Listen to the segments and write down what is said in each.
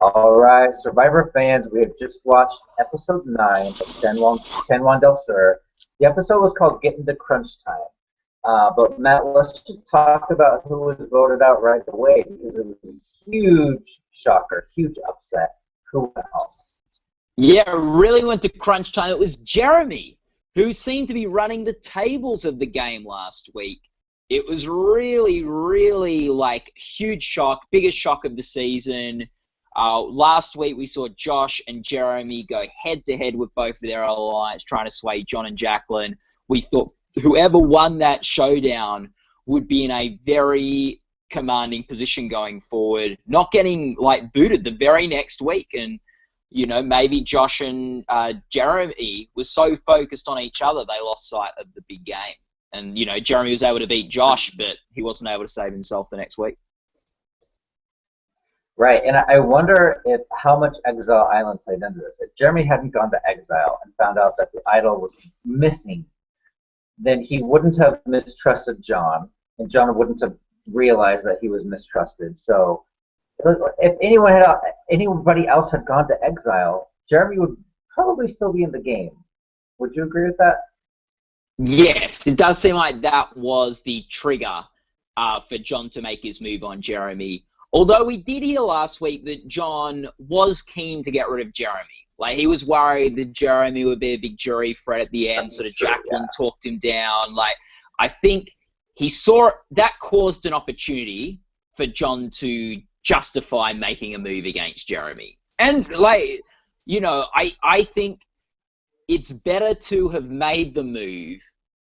All right, Survivor fans, we have just watched episode 9 of San Juan del Sur. The episode was called Getting to Crunch Time. But Matt, let's just talk about who was voted out right away because it was a huge shocker, huge upset. Who went home? Yeah, it really went to crunch time. It was Jeremy, who seemed to be running the tables of the game last week. It was really, really like huge shock, biggest shock of the season. Last week we saw Josh and Jeremy go head-to-head with both of their alliance, trying to sway John and Jacqueline. We thought whoever won that showdown would be in a very commanding position going forward, not getting like booted the very next week. And you know, maybe Josh and Jeremy was so focused on each other they lost sight of the big game. And you know, Jeremy was able to beat Josh, but he wasn't able to save himself the next week. Right, and I wonder if how much Exile Island played into this. If Jeremy hadn't gone to exile and found out that the idol was missing, then he wouldn't have mistrusted John, and John wouldn't have realized that he was mistrusted. So, if anybody else had gone to exile, Jeremy would probably still be in the game. Would you agree with that? Yes, it does seem like that was the trigger for John to make his move on Jeremy. Although we did hear last week that John was keen to get rid of Jeremy. Like, he was worried that Jeremy would be a big jury threat at the end, sort of Jacqueline talked him down. Like, I think he saw that caused an opportunity for John to justify making a move against Jeremy. And, like, you know, I think it's better to have made the move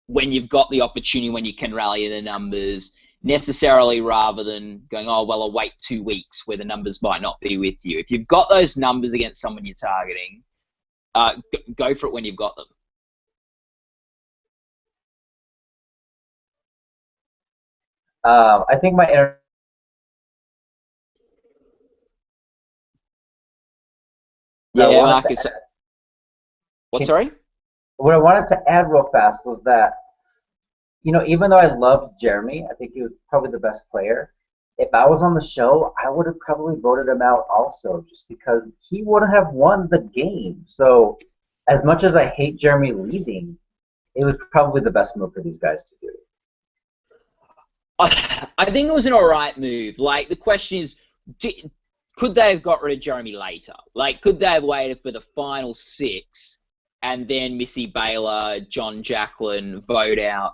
when you've got the opportunity, when you can rally the numbers, necessarily rather than going, oh, well, I'll wait 2 weeks where the numbers might not be with you. If you've got those numbers against someone you're targeting, go for it when you've got them. I think my Yeah, Marcus. Sorry? What I wanted to add real fast was that, you know, even though I loved Jeremy, I think he was probably the best player. If I was on the show, I would have probably voted him out also, just because he wouldn't have won the game. So, as much as I hate Jeremy leaving, it was probably the best move for these guys to do. I think it was an alright move. Like, the question is, could they have got rid of Jeremy later? Like, could they have waited for the final 6 and then Missy Baylor, John, Jacqueline vote out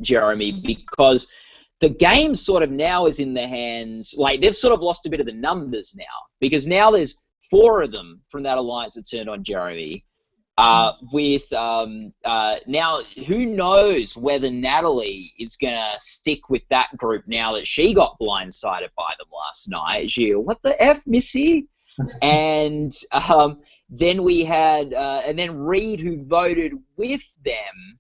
Jeremy? Because the game sort of now is in their hands. Like, they've sort of lost a bit of the numbers now, because now there's 4 of them from that alliance that turned on Jeremy. Now, who knows whether Natalie is going to stick with that group now that she got blindsided by them last night. She, what the F, Missy? And then we had, and then Reed, who voted with them.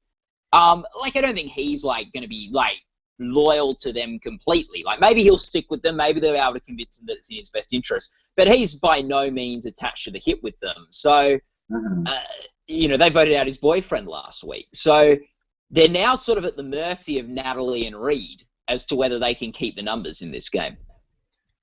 Like, I don't think he's, like, going to be, like, loyal to them completely. Like, maybe he'll stick with them. Maybe they'll be able to convince him that it's in his best interest. But he's by no means attached to the hip with them. So, you know, they voted out his boyfriend last week. So they're now sort of at the mercy of Natalie and Reed as to whether they can keep the numbers in this game.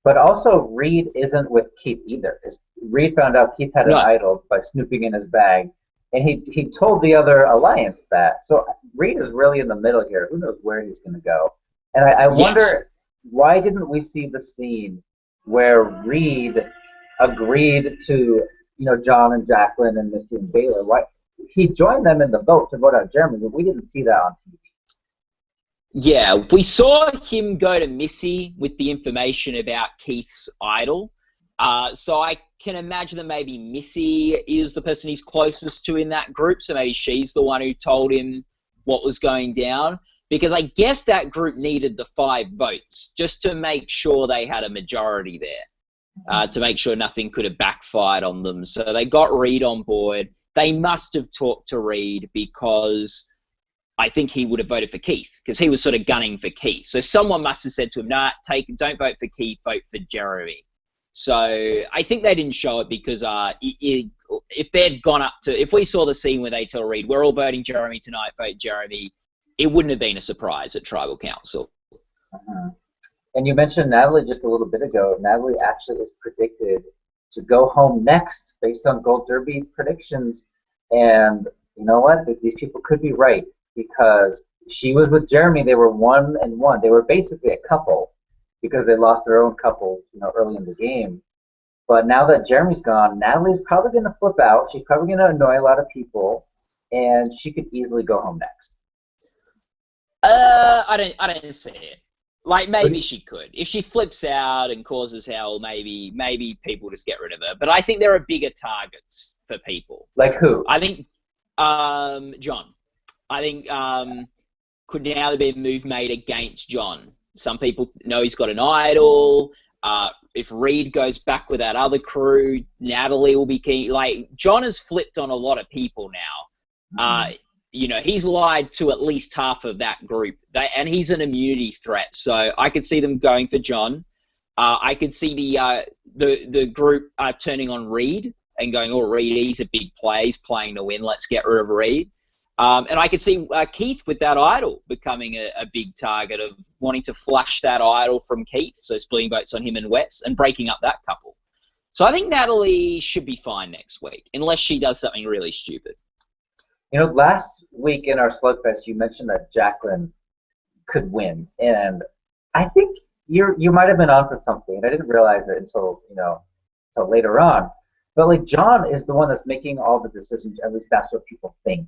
But also, Reed isn't with Keith either. Reed found out Keith had an idol by snooping in his bag, and he told the other alliance that. So Reed is really in the middle here. Who knows where he's going to go? And I wonder, why didn't we see the scene where Reed agreed to, you know, John and Jacqueline and Missy and Baylor? Why he joined them in the vote to vote out Jeremy, but we didn't see that on TV. Yeah, we saw him go to Missy with the information about Keith's idol. So I can imagine that maybe Missy is the person he's closest to in that group. So maybe she's the one who told him what was going down. Because I guess that group needed the 5 votes just to make sure they had a majority there, to make sure nothing could have backfired on them. So they got Reed on board. They must have talked to Reed, because I think he would have voted for Keith, because he was sort of gunning for Keith. So someone must have said to him, nah, don't vote for Keith, vote for Jeremy. So I think they didn't show it because if they'd gone up to, if we saw the scene where they tell Reed, we're all voting Jeremy tonight, vote Jeremy, it wouldn't have been a surprise at Tribal Council. And you mentioned Natalie just a little bit ago. Natalie actually is predicted to go home next based on Gold Derby predictions. And you know what? These people could be right because she was with Jeremy. They were 1-1. They were basically a couple because they lost their own couple, early in the game. But now that Jeremy's gone, Natalie's probably going to flip out. She's probably going to annoy a lot of people, and she could easily go home next. I don't see it. Like, maybe she could. If she flips out and causes hell, maybe people just get rid of her. But I think there are bigger targets for people. Like who? I think John. I think could now be a move made against John. Some people know he's got an idol. If Reed goes back with that other crew, Natalie will be key. Like, John has flipped on a lot of people now. He's lied to at least half of that group. And he's an immunity threat. So I could see them going for John. I could see the group turning on Reed and going, oh, Reed, he's a big player. He's playing to win. Let's get rid of Reed. And I could see Keith with that idol becoming a big target of wanting to flush that idol from Keith, so splitting votes on him and Wes and breaking up that couple. So I think Natalie should be fine next week, unless she does something really stupid. Last week in our Slugfest, you mentioned that Jacqueline could win, and I think you might have been onto something, and I didn't realize it until later on. But like, John is the one that's making all the decisions. At least that's what people think.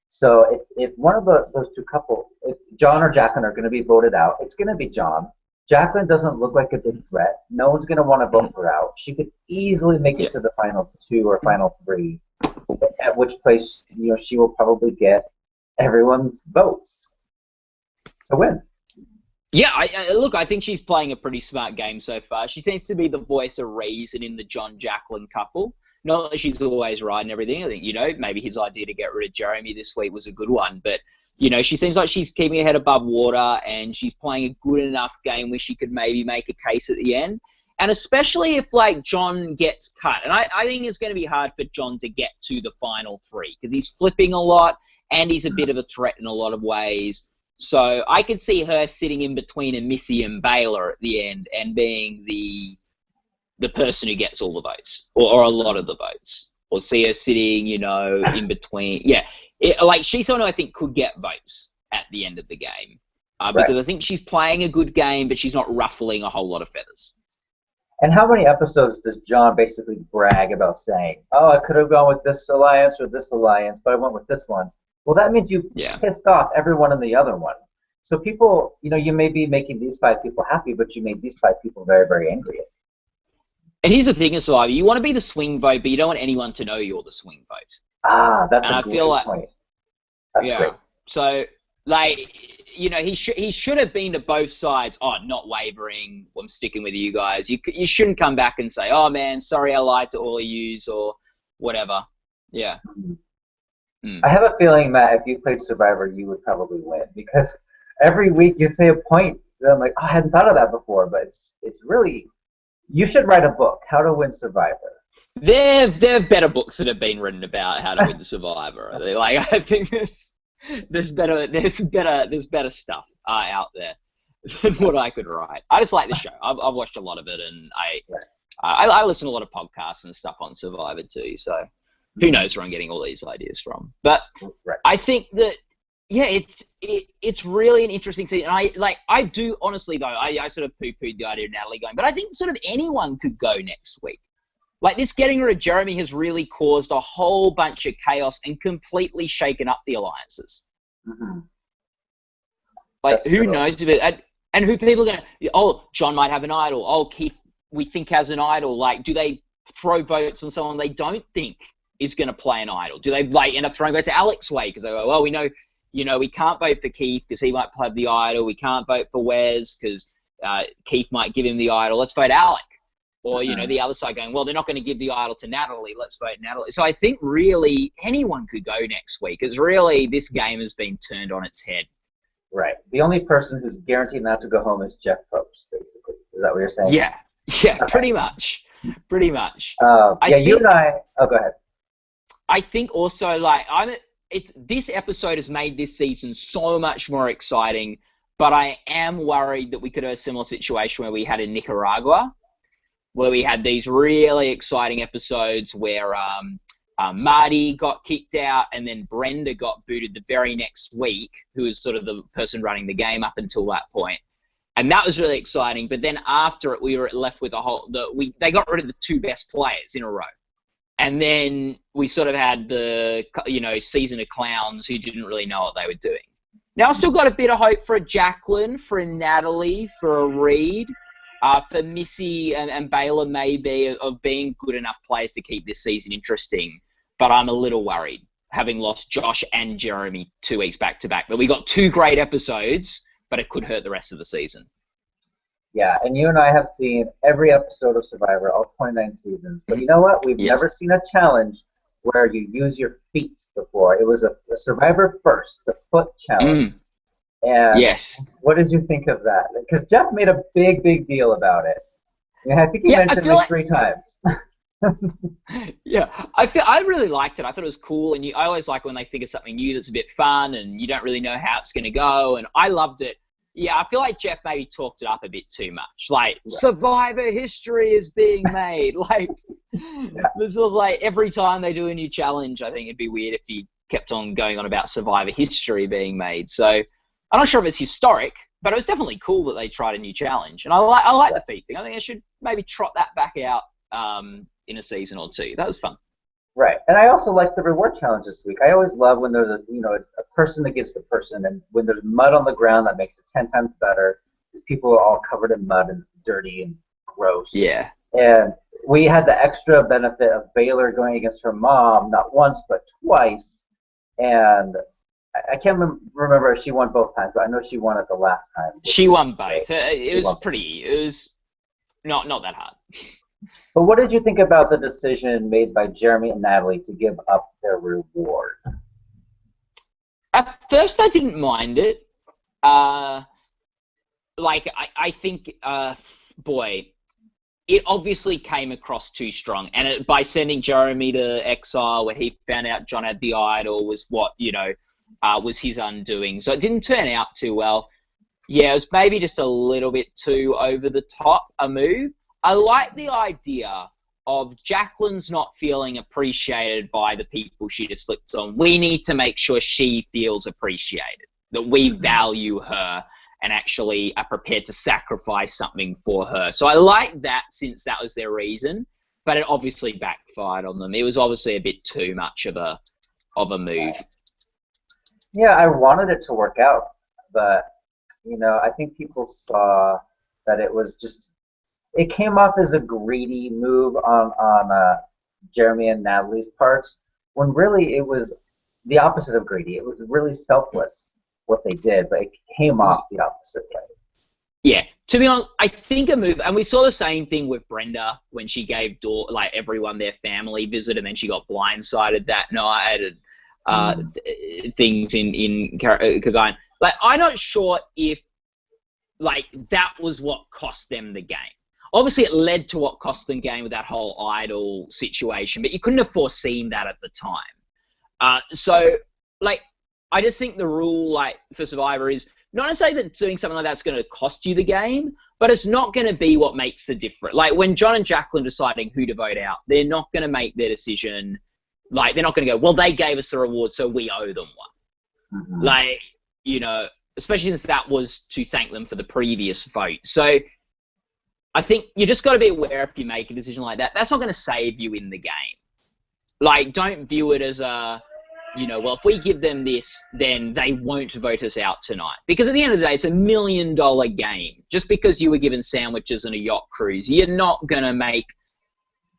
So if one of those two couples, if John or Jacqueline are going to be voted out, it's going to be John. Jacqueline doesn't look like a big threat. No one's going to want to vote her out. She could easily make it to the final 2 or final 3, at which place she will probably get everyone's votes to win. Yeah, I think she's playing a pretty smart game so far. She seems to be the voice of reason in the John-Jacqueline couple. Not that she's always right and everything. I think, maybe his idea to get rid of Jeremy this week was a good one. But, she seems like she's keeping her head above water and she's playing a good enough game where she could maybe make a case at the end. And especially if, like, John gets cut. And I think it's going to be hard for John to get to the final 3 because he's flipping a lot and he's a bit of a threat in a lot of ways. So I could see her sitting in between a Missy and Baylor at the end and being the person who gets all the votes or a lot of the votes. Or see her sitting, in between. Yeah, she's someone who I think could get votes at the end of the game because I think she's playing a good game, but she's not ruffling a whole lot of feathers. And how many episodes does John basically brag about saying, oh, I could have gone with this alliance or this alliance, but I went with this one? Well, that means you pissed off everyone in the other one. So people, you may be making these 5 people happy, but you made these 5 people very, very angry. And here's the thing as well, you want to be the swing vote, but you don't want anyone to know you're the swing vote. That's a great point. That's great. So, he should have been to both sides. Oh, not wavering. I'm sticking with you guys. You shouldn't come back and say, oh, man, sorry I lied to all of yous or whatever. Yeah. I have a feeling, Matt, if you played Survivor, you would probably win because every week you say a point that I'm like, oh, I hadn't thought of that before, but it's really, you should write a book, How to Win Survivor. There are better books that have been written about how to win the Survivor. I think there's better stuff out there than what I could write. I just like the show. I've watched a lot of it, and I listen to a lot of podcasts and stuff on Survivor too. So who knows where I'm getting all these ideas from? But I think that it's really an interesting season. I do honestly though. I sort of poo-pooed the idea of Natalie going, but I think sort of anyone could go next week. Like, this getting rid of Jeremy has really caused a whole bunch of chaos and completely shaken up the alliances. Mm-hmm. Like, who knows if it, and who people are going to, oh, John might have an idol. Oh, Keith, we think has an idol. Like, do they throw votes on someone they don't think is going to play an idol? Do they, end up throwing votes Alex's way? Because they go, well, we know, we can't vote for Keith because he might play the idol. We can't vote for Wes because Keith might give him the idol. Let's vote Alec. Or, the other side going, well, they're not going to give the idol to Natalie. Let's vote Natalie. So I think really anyone could go next week. It's really, this game has been turned on its head. Right. The only person who's guaranteed not to go home is Jeff Probst, basically. Is that what you're saying? Yeah. Yeah, pretty much. Pretty much. You and I... Oh, go ahead. I think also, this episode has made this season so much more exciting. but I am worried that we could have a similar situation where we had in Nicaragua, where we had these really exciting episodes where Marty got kicked out and then Brenda got booted the very next week, who was sort of the person running the game up until that point. And that was really exciting. But then after it, we were left with they got rid of the two best players in a row. And then we sort of had the, season of clowns who didn't really know what they were doing. Now I've still got a bit of hope for a Jacqueline, for a Natalie, for a Reed, for Missy and Baylor maybe of being good enough players to keep this season interesting. But I'm a little worried, having lost Josh and Jeremy 2 weeks back to back, that we got 2 great episodes, but it could hurt the rest of the season. Yeah, and you and I have seen every episode of Survivor, all 29 seasons. But you know what? We've never seen a challenge where you use your feet before. It was a Survivor First, the foot challenge. And what did you think of that? Because Jeff made a big deal about it. And I think he mentioned it 3 times. I really liked it. I thought it was cool, and I always like when they think of something new that's a bit fun, and you don't really know how it's going to go, and I loved it. Yeah, I feel like Jeff maybe talked it up a bit too much. Like, Survivor history is being made. Like, this is like every time they do a new challenge, I think it'd be weird if he kept on going on about Survivor history being made. So I'm not sure if it's historic, but it was definitely cool that they tried a new challenge. And I like the feet thing. I think I should maybe trot that back out in a season or 2. That was fun. Right, and I also like the reward challenge this week. I always love when there's a person against a person, and when there's mud on the ground, that makes it 10 times better. People are all covered in mud and dirty and gross. Yeah. And we had the extra benefit of Baylor going against her mom, not once but twice. And I can't remember if she won both times, but I know she won it the last time. She won both. It was not that hard. But what did you think about the decision made by Jeremy and Natalie to give up their reward? At first, I didn't mind it. I think, it obviously came across too strong. And by sending Jeremy to exile, where he found out John had the idol, was what, was his undoing. So it didn't turn out too well. Yeah, it was maybe just a little bit too over the top a move. I like the idea of Jacqueline's not feeling appreciated by the people she just slipped on. We need to make sure she feels appreciated, that we value her and actually are prepared to sacrifice something for her. So I like that, since that was their reason, but it obviously backfired on them. It was obviously a bit too much of a move. Yeah, I wanted it to work out, but I think people saw that it was just. It came off as a greedy move on Jeremy and Natalie's parts, when really it was the opposite of greedy. It was really selfless what they did, but it came off the opposite way. Yeah, to be honest, I think a move, and we saw the same thing with Brenda when she gave everyone their family visit, and then she got blindsided that night, and things in Kagayan. Like, I'm not sure if that was what cost them the game. Obviously, it led to what cost them game with that whole idol situation, but you couldn't have foreseen that at the time. I just think the rule, for Survivor is not to say that doing something like that's going to cost you the game, but it's not going to be what makes the difference. Like, when John and Jacqueline deciding who to vote out, they're not going to make their decision. They're not going to go, well, they gave us the reward, so we owe them one. Mm-hmm. Especially since that was to thank them for the previous vote. So I think you just got to be aware if you make a decision like that. That's not going to save you in the game. Don't view it as if we give them this, then they won't vote us out tonight. Because at the end of the day, it's $1 million game. Just because you were given sandwiches and a yacht cruise, you're not going to make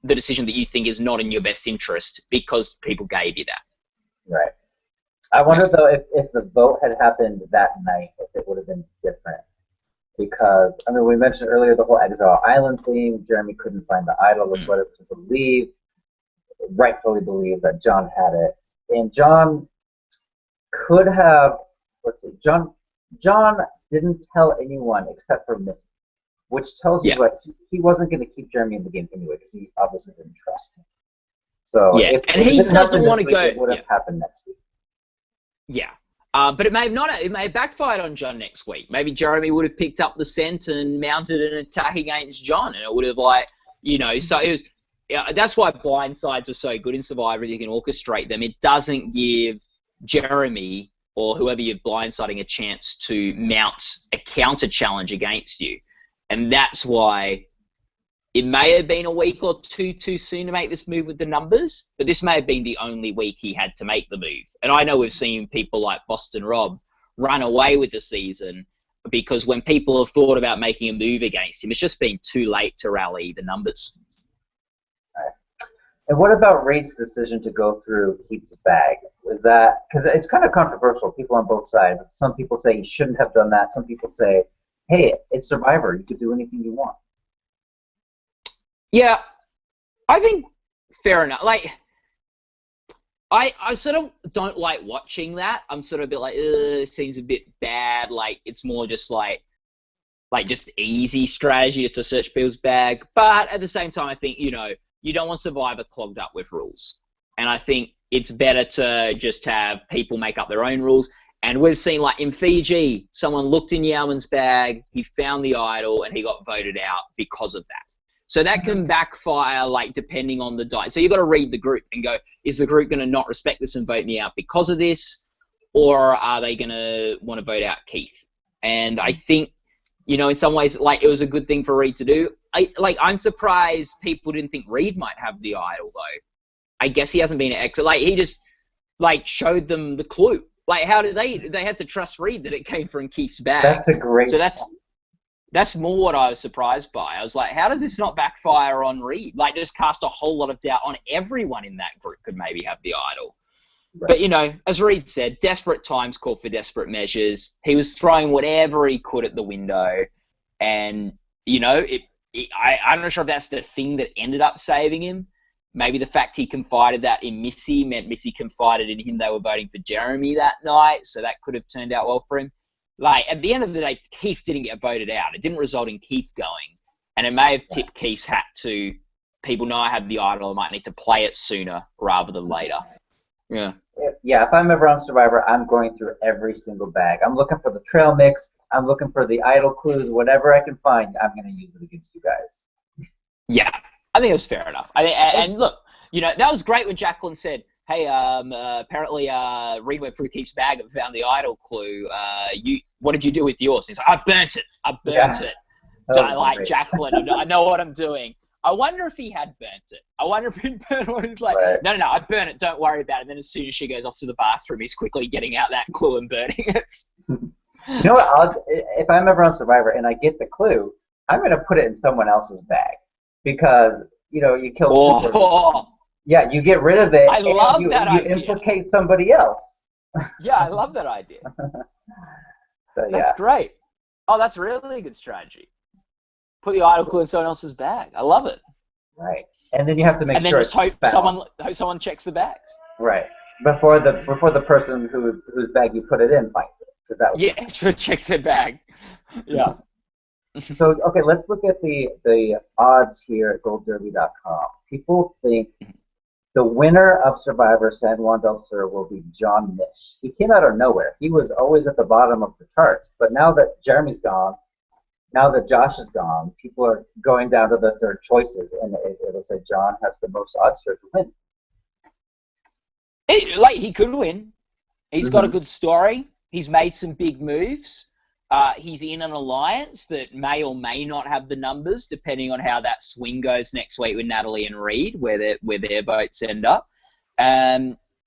the decision that you think is not in your best interest because people gave you that. Right. I wonder, though, if the vote had happened that night, if it would have been different. Because, we mentioned earlier the whole Exile Island thing. Jeremy couldn't find the idol, which led us to rightfully believe that John had it. And John could have, John didn't tell anyone except for Missy, which tells you that he wasn't going to keep Jeremy in the game anyway, because he obviously didn't trust him. So if he doesn't want to go, it would have happened next week. Yeah. But it may have not. It may have backfired on John next week. Maybe Jeremy would have picked up the scent and mounted an attack against John, and it would have So it was. Yeah, that's why blindsides are so good in Survivor. You can orchestrate them. It doesn't give Jeremy or whoever you're blindsiding a chance to mount a counter challenge against you, and that's why. It may have been a week or two too soon to make this move with the numbers, but this may have been the only week he had to make the move. And I know we've seen people like Boston Rob run away with the season because when people have thought about making a move against him, it's just been too late to rally the numbers. Right. And what about Reid's decision to go through Keith's bag? Was that because it's kind of controversial? People on both sides. Some people say he shouldn't have done that. Some people say, "Hey, it's Survivor. You could do anything you want." Yeah, I think fair enough. Like, I sort of don't like watching that. I'm sort of a bit like, it seems a bit bad. Like, it's more just like just easy strategy just to search people's bag. But at the same time, I think, you don't want Survivor clogged up with rules. And I think it's better to just have people make up their own rules. And we've seen, like, in Fiji, someone looked in Yauman's bag, he found the idol, and he got voted out because of that. So that can backfire, like, depending on the diet. So you've got to read the group and go, is the group going to not respect this and vote me out because of this? Or are they going to want to vote out Keith? And I think, in some ways, like, it was a good thing for Reid to do. I'm surprised people didn't think Reid might have the idol, though. I guess he hasn't been an expert. Like, he just, like, showed them the clue. Like, how did they had to trust Reid that it came from Keith's bag. That's a great point. That's more what I was surprised by. I was like, how does this not backfire on Reid? Like, just cast a whole lot of doubt on everyone in that group could maybe have the idol. Right. But, as Reid said, desperate times call for desperate measures. He was throwing whatever he could at the window. And, I'm not sure if that's the thing that ended up saving him. Maybe the fact he confided that in Missy meant Missy confided in him they were voting for Jeremy that night. So that could have turned out well for him. Like, at the end of the day, Keith didn't get voted out. It didn't result in Keith going. And it may have tipped Keith's hat to people know I have the idol. I might need to play it sooner rather than later. Yeah. Yeah, if I'm ever on Survivor, I'm going through every single bag. I'm looking for the trail mix. I'm looking for the idol clues. Whatever I can find, I'm going to use it against you guys. Yeah, I think it was fair enough. And look, that was great when Jacqueline said, hey, apparently Reid went through Keith's bag and found the idol clue. What did you do with yours? He's like, I burnt it. So I like Jacqueline. I know what I'm doing. I wonder if he had burnt it. I wonder if he'd burnt it. He's like, right. No, I burnt it. Don't worry about it. And then as soon as she goes off to the bathroom, he's quickly getting out that clue and burning it. You know what? If I'm ever on Survivor and I get the clue, I'm going to put it in someone else's bag because, you kill two persons. Yeah, you get rid of it. I love that idea. You implicate somebody else. Yeah, I love that idea. That's great. Oh, that's really a good strategy. Put the idol clue in someone else's bag. I love it. Right, and then you have to make sure. And then just hope someone checks the bags. Right, before the person whose bag you put it in finds it. Sure, checks their bag. Yeah. So okay, let's look at the odds here at GoldDerby.com. People think the winner of Survivor San Juan del Sur will be John Mish. He came out of nowhere. He was always at the bottom of the charts. But now that Jeremy's gone, now that Josh is gone, people are going down to their choices, and it'll say John has the most odds here to win. He could win. He's got a good story. He's made some big moves. He's in an alliance that may or may not have the numbers, depending on how that swing goes next week with Natalie and Reid, where their votes end up.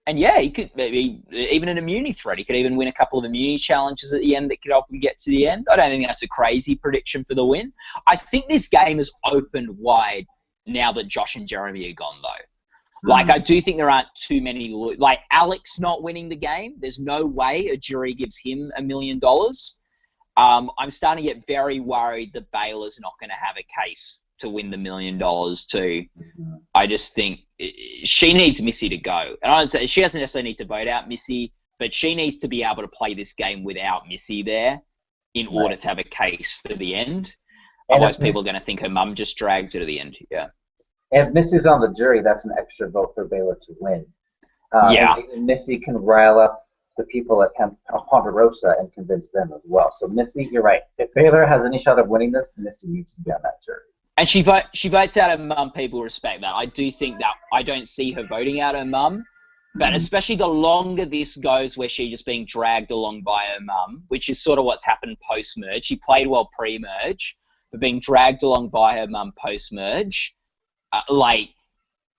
And yeah, he could maybe even an immunity threat. He could even win a couple of immunity challenges at the end that could help him get to the end. I don't think that's a crazy prediction for the win. I think this game is opened wide now that Josh and Jeremy are gone, though. Like, I do think there aren't too many. Like, Alex not winning the game, there's no way a jury gives him $1 million. I'm starting to get very worried that Baylor's not going to have a case to win the $1 million too. I just think she needs Missy to go. And I don't say she doesn't necessarily need to vote out Missy, but she needs to be able to play this game without Missy there in order to have a case for the end. Otherwise, people are going to think her mum just dragged her to the end. Yeah. And if Missy's on the jury, that's an extra vote for Baylor to win. And Missy can rile up the people at Ponderosa and convince them as well. So Missy, you're right. If Baylor has any shot of winning this, Missy needs to be on that jury. And she votes out her mum. People respect that. I do think that I don't see her voting out her mum, but especially the longer this goes, where she's just being dragged along by her mum, which is sort of what's happened post-merge. She played well pre-merge, but being dragged along by her mum post-merge,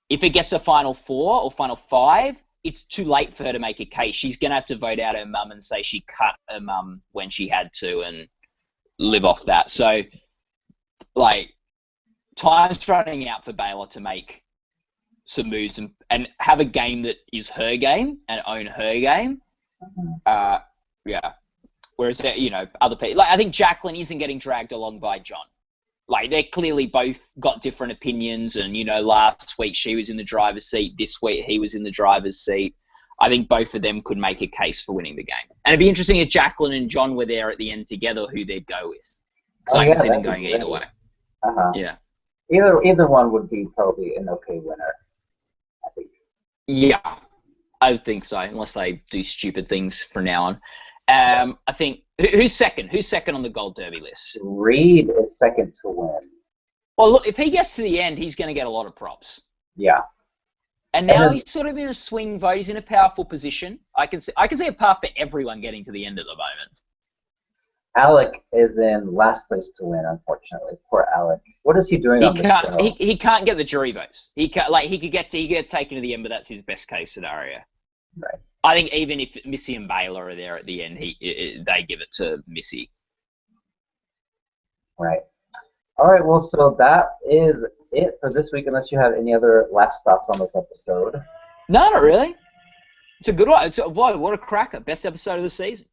if it gets to Final 4 or Final 5, it's too late for her to make a case. She's going to have to vote out her mum and say she cut her mum when she had to and live off that. So, time's running out for Baylor to make some moves and have a game that is her game and own her game. Yeah. Whereas, other people... I think Jacqueline isn't getting dragged along by John. They clearly both got different opinions, and, last week she was in the driver's seat. This week he was in the driver's seat. I think both of them could make a case for winning the game. And it'd be interesting if Jacqueline and John were there at the end together, who they'd go with. So I can see them going either way. Yeah. Either one would be probably an okay winner, I think. Yeah, I would think so, unless they do stupid things from now on. I think who's second? Who's second on the Gold Derby list? Reed is second to win. Well, look, if he gets to the end, he's going to get a lot of props. Yeah. And now he's sort of in a swing vote. He's in a powerful position. I can see a path for everyone getting to the end at the moment. Alec is in last place to win, unfortunately. Poor Alec. What is he doing on this show? He can't get the jury votes. He could get taken to the end, but that's his best case scenario. Right. I think even if Missy and Baylor are there at the end, they give it to Missy. Right. All right. Well, so that is it for this week. Unless you have any other last thoughts on this episode. No, not really. It's a good one. Boy, what a cracker! Best episode of the season.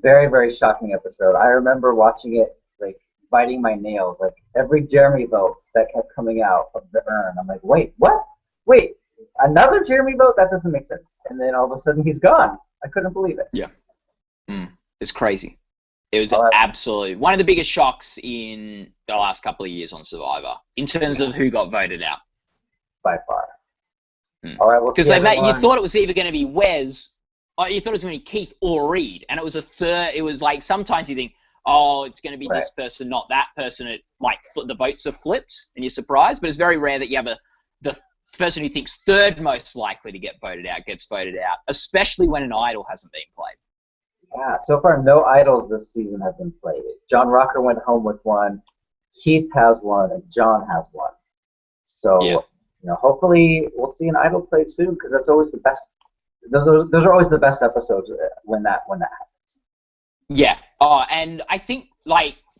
Very, very shocking episode. I remember watching it, biting my nails. Every Jeremy vote that kept coming out of the urn, I'm like, wait, what? Wait, another Jeremy vote? That doesn't make sense. And then all of a sudden, he's gone. I couldn't believe it. Yeah. It's crazy. It was absolutely one of the biggest shocks in the last couple of years on Survivor, in terms of who got voted out. By far. All right, because you thought it was either going to be Wes, or you thought it was going to be Keith or Reed, and it was a third. It was sometimes you think, oh, it's going to be this person, not that person. The votes are flipped, and you're surprised. But it's very rare that you have the person who thinks third most likely to get voted out gets voted out, especially when an idol hasn't been played. Yeah, so far no idols this season have been played. John Rocker went home with one, Keith has one, and John has one. So, hopefully we'll see an idol played soon, because that's always the best. Those are always the best episodes when that happens. Yeah. Oh, and I think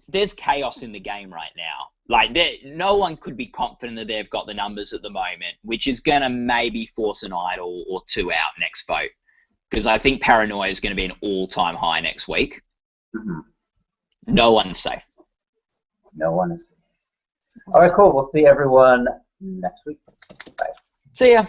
there's chaos in the game right now. No one could be confident that they've got the numbers at the moment, which is gonna maybe force an idol or two out next vote. Because I think paranoia is going to be an all-time high next week. No one's safe. No one is safe. All right, cool. We'll see everyone next week. Bye. See ya.